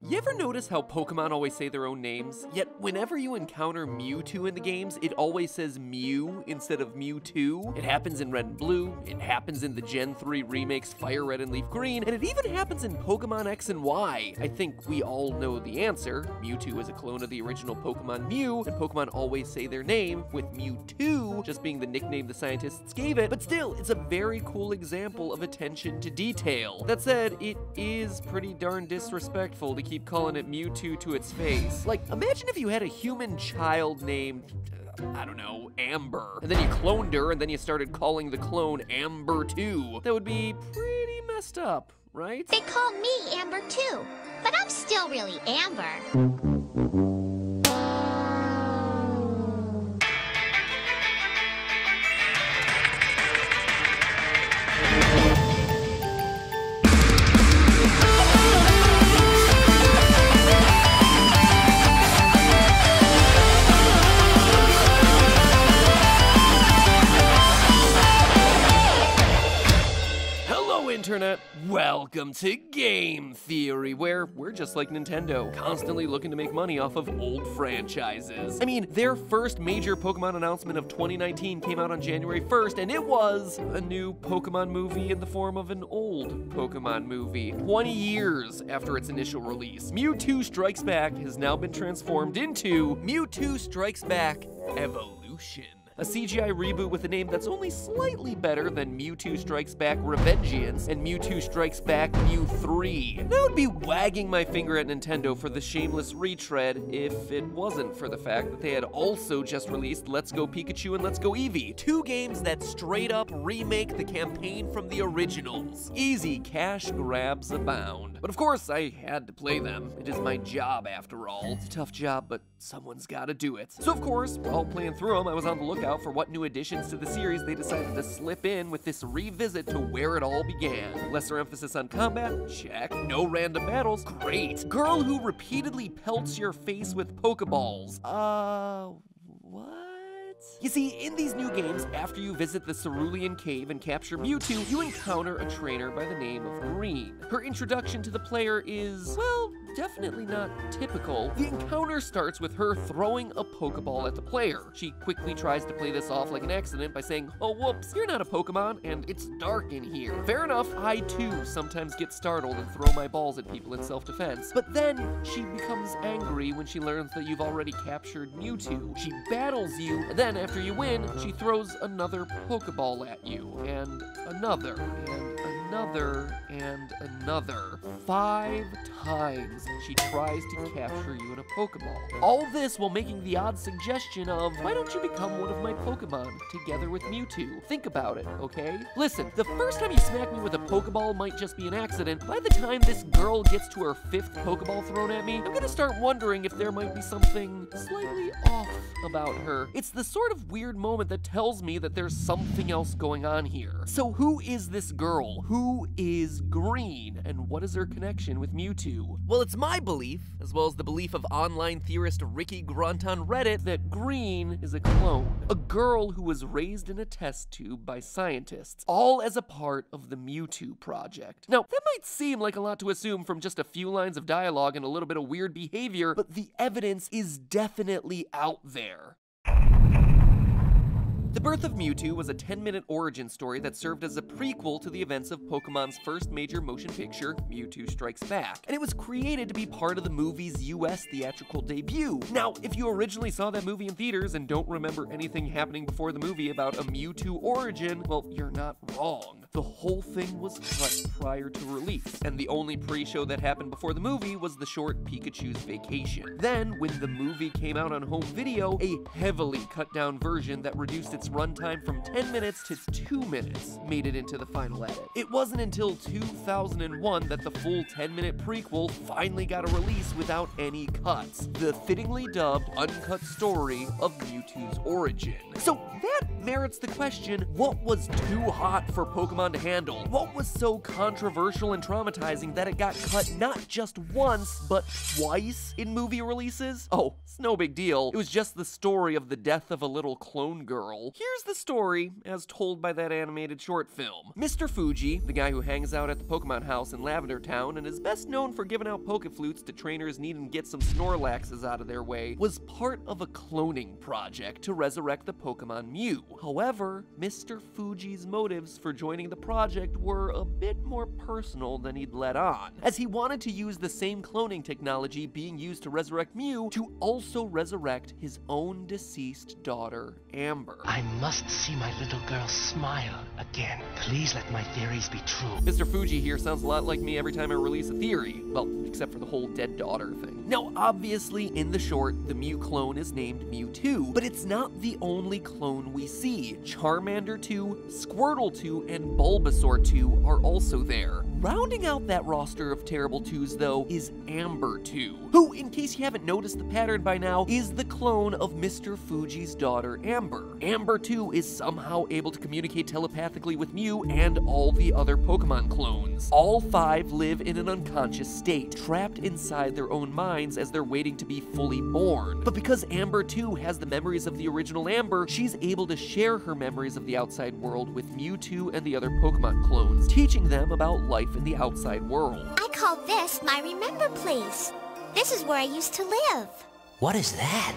You ever notice how Pokemon always say their own names? Yet whenever you encounter Mewtwo in the games, it always says Mew instead of Mewtwo. It happens in Red and Blue, it happens in the Gen 3 remakes Fire Red and Leaf Green, and it even happens in Pokemon X and Y. I think we all know the answer. Mewtwo is a clone of the original Pokemon Mew, and Pokemon always say their name, with Mewtwo just being the nickname the scientists gave it. But still, it's a very cool example of attention to detail. That said, it is pretty darn disrespectful to keep calling it Mewtwo to its face. Like, imagine if you had a human child named, I don't know, Amber, and then you cloned her, and then you started calling the clone Amber too. That would be pretty messed up, right? They call me Amber too, but I'm still really Amber. Internet, welcome to Game Theory, where we're just like Nintendo, constantly looking to make money off of old franchises. I mean, their first major Pokemon announcement of 2019 came out on January 1st, and it was a new Pokemon movie in the form of an old Pokemon movie. 20 years after its initial release, Mewtwo Strikes Back has now been transformed into Mewtwo Strikes Back Evolution. A CGI reboot with a name that's only slightly better than Mewtwo Strikes Back Revengeance and Mewtwo Strikes Back Mew 3. And I would be wagging my finger at Nintendo for the shameless retread if it wasn't for the fact that they had also just released Let's Go Pikachu and Let's Go Eevee, two games that straight up remake the campaign from the originals. Easy cash grabs abound. But of course, I had to play them. It is my job after all. It's a tough job, but someone's gotta do it. So of course, while playing through them, I was on the lookout for what new additions to the series they decided to slip in with this revisit to where it all began. Lesser emphasis on combat? Check. No random battles? Great. Girl who repeatedly pelts your face with Pokeballs? What? You see, in these new games, after you visit the Cerulean Cave and capture Mewtwo, you encounter a trainer by the name of Green. Her introduction to the player is, well, definitely not typical. The encounter starts with her throwing a Pokeball at the player. She quickly tries to play this off like an accident by saying, "Oh whoops, you're not a Pokemon, and it's dark in here." Fair enough, I too sometimes get startled and throw my balls at people in self-defense. But then she becomes angry when she learns that you've already captured Mewtwo. She battles you, and then after you win, she throws another Pokeball at you, and another, and another, and another. 5 times she tries to capture you in a Pokeball. All this while making the odd suggestion of, why don't you become one of my Pokemon together with Mewtwo? Think about it, okay? Listen, the first time you smack me with a Pokeball might just be an accident. By the time this girl gets to her 5th Pokeball thrown at me, I'm gonna start wondering if there might be something slightly off about her. It's the sort of weird moment that tells me that there's something else going on here. So who is this girl? Who is Green? And what is her connection with Mewtwo? Well, it's my belief, as well as the belief of online theorist Ricky Grunt on Reddit, that Green is a clone. A girl who was raised in a test tube by scientists, all as a part of the Mewtwo project. Now, that might seem like a lot to assume from just a few lines of dialogue and a little bit of weird behavior, but the evidence is definitely out there. The Birth of Mewtwo was a 10-minute origin story that served as a prequel to the events of Pokemon's first major motion picture, Mewtwo Strikes Back, and it was created to be part of the movie's US theatrical debut. Now, if you originally saw that movie in theaters and don't remember anything happening before the movie about a Mewtwo origin, well, you're not wrong. The whole thing was cut prior to release, and the only pre-show that happened before the movie was the short Pikachu's Vacation. Then, when the movie came out on home video, a heavily cut-down version that reduced its runtime from 10 minutes to 2 minutes made it into the final edit. It wasn't until 2001 that the full 10-minute prequel finally got a release without any cuts. The fittingly dubbed, uncut story of Mewtwo's origin. So that merits the question, what was too hot for Pokemon to handle? What was so controversial and traumatizing that it got cut not just once, but twice in movie releases? Oh, it's no big deal. It was just the story of the death of a little clone girl. Here's the story as told by that animated short film. Mr. Fuji, the guy who hangs out at the Pokemon house in Lavender Town and is best known for giving out Pokeflutes to trainers needing to get some Snorlaxes out of their way, was part of a cloning project to resurrect the Pokemon Mew. However, Mr. Fuji's motives for joining the project were a bit more personal than he'd let on, as he wanted to use the same cloning technology being used to resurrect Mew to also resurrect his own deceased daughter, Amber. I must see my little girl smile again. Please let my theories be true. Mr. Fuji here sounds a lot like me every time I release a theory. Well, except for the whole dead daughter thing. Now, obviously, in the short, the Mew clone is named Mewtwo, but it's not the only clone we see. Charmander 2, Squirtle 2, and Bulbasaur 2 are also there. Rounding out that roster of terrible twos, though, is Amber 2, who, in case you haven't noticed the pattern by now, is the clone of Mr. Fuji's daughter, Amber. Amber 2 is somehow able to communicate telepathically with Mew and all the other Pokemon clones. All 5 live in an unconscious state, trapped inside their own minds as they're waiting to be fully born. But because Amber 2 has the memories of the original Amber, she's able to share her memories of the outside world with Mewtwo and the other Pokemon clones, teaching them about life in the outside world. I call this my Remember Place. This is where I used to live. What is that?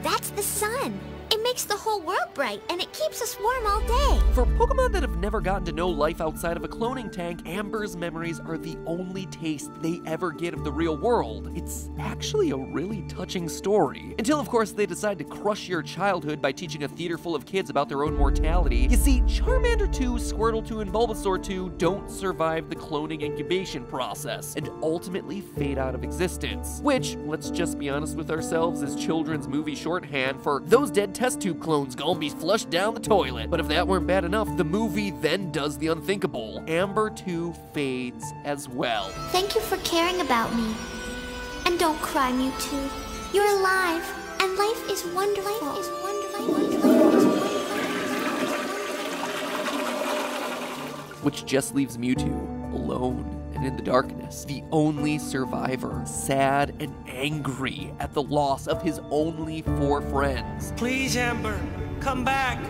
That's the sun. It makes the whole world bright, and it keeps us warm all day. For Pokemon that have never gotten to know life outside of a cloning tank, Amber's memories are the only taste they ever get of the real world. It's actually a really touching story. Until, of course, they decide to crush your childhood by teaching a theater full of kids about their own mortality. You see, Charmander 2, Squirtle 2, and Bulbasaur 2 don't survive the cloning incubation process, and ultimately fade out of existence. Which, let's just be honest with ourselves, is children's movie shorthand for those dead test tube clones gonna be flushed down the toilet. But if that weren't bad enough, the movie then does the unthinkable. Amber 2 fades as well. Thank you for caring about me. And don't cry, Mewtwo. You're alive, and life is wonderful. Life is Which just leaves Mewtwo alone and in the darkness, the only survivor, sad and angry at the loss of his only 4 friends. Please, Amber, come back.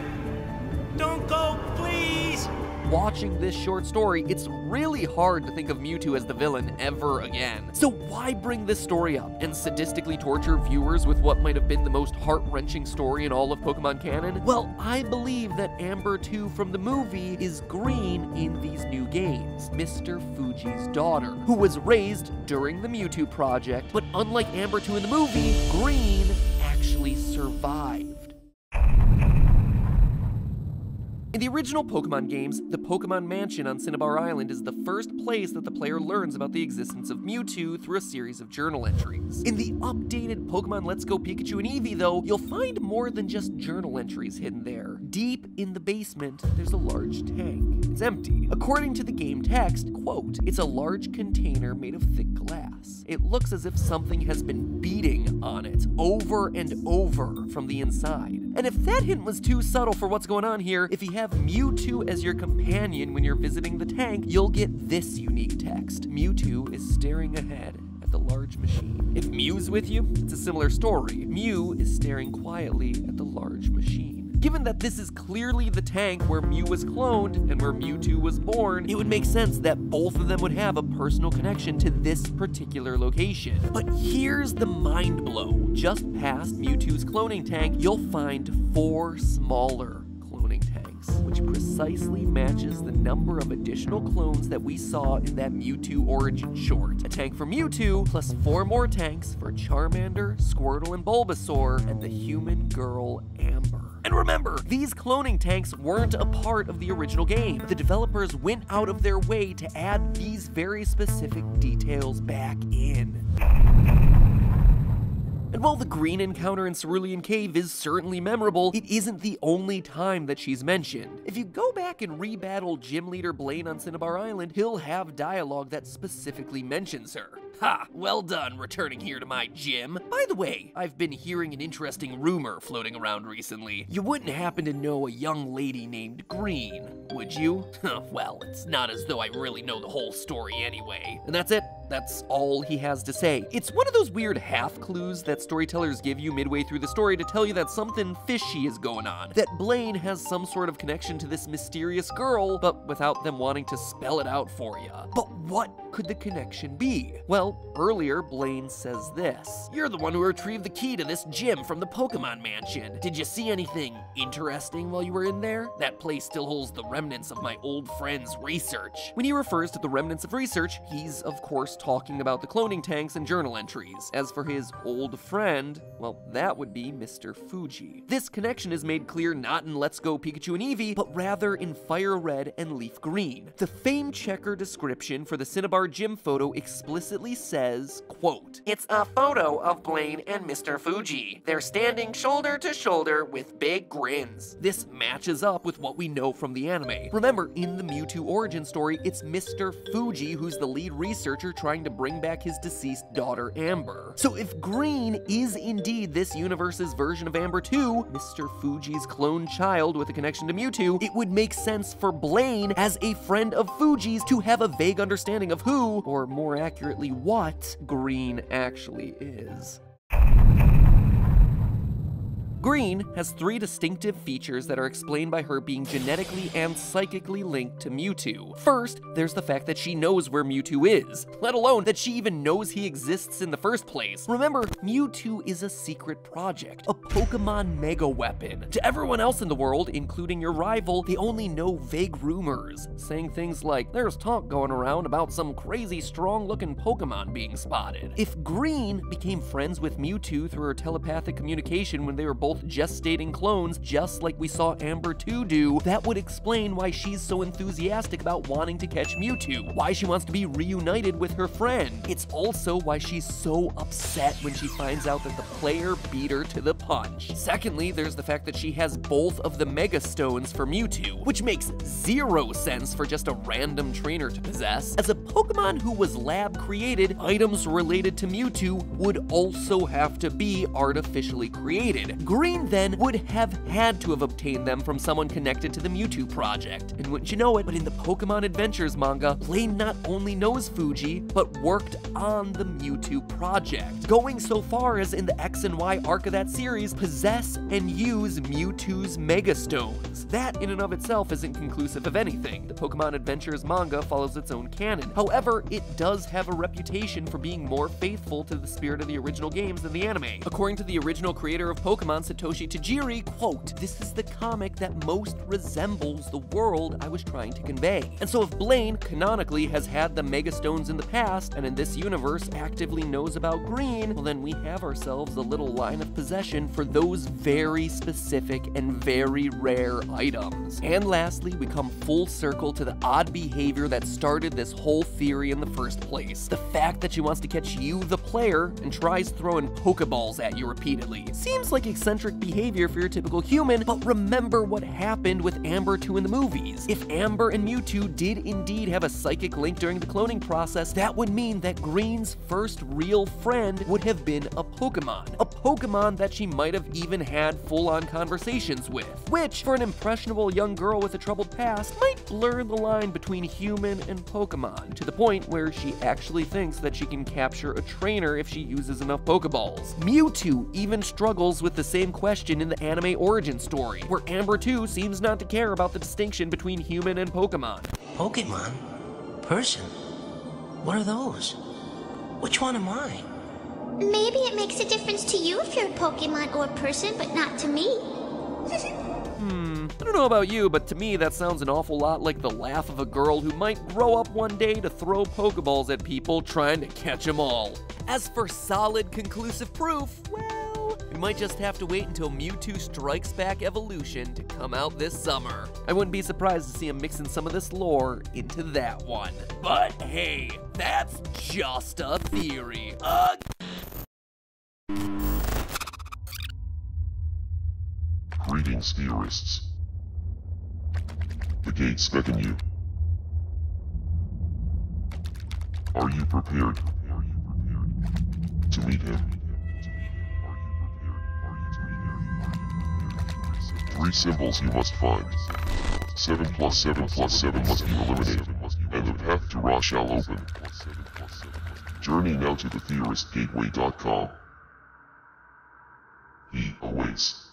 Don't go, please. Watching this short story, it's really hard to think of Mewtwo as the villain ever again. So why bring this story up and sadistically torture viewers with what might have been the most heart-wrenching story in all of Pokemon canon? Well, I believe that Amber 2 from the movie is Green in these new games, Mr. Fuji's daughter, who was raised during the Mewtwo project, but unlike Amber 2 in the movie, Green actually survived. In the original Pokemon games, the Pokemon Mansion on Cinnabar Island is the first place that the player learns about the existence of Mewtwo through a series of journal entries. In the updated Pokemon Let's Go Pikachu and Eevee, though, you'll find more than just journal entries hidden there. Deep in the basement, there's a large tank. It's empty. According to the game text, quote, "It's a large container made of thick glass. It looks as if something has been beating on it over and over from the inside." And if that hint was too subtle for what's going on here, if you have Mewtwo as your companion when you're visiting the tank, you'll get this unique text. Mewtwo is staring ahead at the large machine. If Mew's with you, it's a similar story. Mew is staring quietly at the large machine. Given that this is clearly the tank where Mew was cloned and where Mewtwo was born, it would make sense that both of them would have a personal connection to this particular location. But here's the mind blow. Just past Mewtwo's cloning tank, you'll find 4 smaller cloning tanks, which precisely matches the number of additional clones that we saw in that Mewtwo origin short. A tank for Mewtwo, plus 4 more tanks for Charmander, Squirtle, and Bulbasaur, and the human girl, Amber. And remember, these cloning tanks weren't a part of the original game. The developers went out of their way to add these very specific details back in. And while the Green encounter in Cerulean Cave is certainly memorable, it isn't the only time that she's mentioned. If you go back and re-battle Gym Leader Blaine on Cinnabar Island, he'll have dialogue that specifically mentions her. Ha! Well done returning here to my gym. By the way, I've been hearing an interesting rumor floating around recently. You wouldn't happen to know a young lady named Green, would you? Well, it's not as though I really know the whole story anyway. And that's it. That's all he has to say. It's one of those weird half clues that storytellers give you midway through the story to tell you that something fishy is going on, that Blaine has some sort of connection to this mysterious girl, but without them wanting to spell it out for you. But what could the connection be? Well, earlier Blaine says this: "You're the one who retrieved the key to this gym from the Pokemon Mansion. Did you see anything interesting while you were in there? That place still holds the remnants of my old friend's research." When he refers to the remnants of research, he's of course talking about the cloning tanks and journal entries. As for his old friend, well, that would be Mr. Fuji. This connection is made clear not in Let's Go Pikachu and Eevee, but rather in Fire Red and Leaf Green. The fame checker description for the Cinnabar gym photo explicitly says, quote, "It's a photo of Blaine and Mr. Fuji. They're standing shoulder to shoulder with big grins." This matches up with what we know from the anime. Remember, in the Mewtwo origin story, it's Mr. Fuji who's the lead researcher trying to bring back his deceased daughter, Amber. So if Green is indeed this universe's version of Amber 2, Mr. Fuji's clone child with a connection to Mewtwo, it would make sense for Blaine, as a friend of Fuji's, to have a vague understanding of who, or more accurately what, Green actually is. Green has 3 distinctive features that are explained by her being genetically and psychically linked to Mewtwo. First, there's the fact that she knows where Mewtwo is, let alone that she even knows he exists in the first place. Remember, Mewtwo is a secret project, a Pokemon mega weapon. To everyone else in the world, including your rival, they only know vague rumors, saying things like, "There's talk going around about some crazy strong-looking Pokemon being spotted." If Green became friends with Mewtwo through her telepathic communication when they were both gestating clones, just like we saw Amber 2 do, that would explain why she's so enthusiastic about wanting to catch Mewtwo, why she wants to be reunited with her friend. It's also why she's so upset when she finds out that the player beat her to the punch. Secondly, there's the fact that she has both of the Mega Stones for Mewtwo, which makes 0 sense for just a random trainer to possess. As a Pokemon who was lab created, items related to Mewtwo would also have to be artificially created. Green then would have had to have obtained them from someone connected to the Mewtwo project. And wouldn't you know it, but in the Pokemon Adventures manga, Blaine not only knows Fuji, but worked on the Mewtwo project, going so far as in the X and Y arc of that series, possess and use Mewtwo's Mega Stones. That in and of itself isn't conclusive of anything. The Pokemon Adventures manga follows its own canon. However, it does have a reputation for being more faithful to the spirit of the original games than the anime. According to the original creator of Pokemon, Satoshi Tajiri, quote, "This is the comic that most resembles the world I was trying to convey." And so if Blaine canonically has had the Mega Stones in the past, and in this universe actively knows about Green, well then we have ourselves a little line of possession for those very specific and very rare items. And lastly, we come full circle to the odd behavior that started this whole theory in the first place. The fact that she wants to catch you, the player, and tries throwing Pokeballs at you repeatedly. Seems like eccentric behavior for your typical human, but remember what happened with Amber 2 in the movies. If Amber and Mewtwo did indeed have a psychic link during the cloning process, that would mean that Green's first real friend would have been a Pokemon that she might have even had full-on conversations with, which, for an impressionable young girl with a troubled past, might blur the line between human and Pokemon, to the point where she actually thinks that she can capture a trainer if she uses enough Pokeballs. Mewtwo even struggles with the same question in the anime origin story, where Amber 2 seems not to care about the distinction between human and Pokemon. Pokemon? Person? What are those? Which one am I? Maybe it makes a difference to you if you're a Pokemon or a person, but not to me. I don't know about you, but to me that sounds an awful lot like the laugh of a girl who might grow up one day to throw Pokeballs at people trying to catch them all. As for solid, conclusive proof, well, we might just have to wait until Mewtwo Strikes Back Evolution to come out this summer. I wouldn't be surprised to see him mixing some of this lore into that one. But hey, that's just a theory. Greetings, theorists. The gates beckon you. Are you prepared to meet him? 3 symbols you must find. 7 plus 7 plus 7 must be eliminated, and the path to Ra shall open. Journey now to thetheoristgateway.com. He awaits.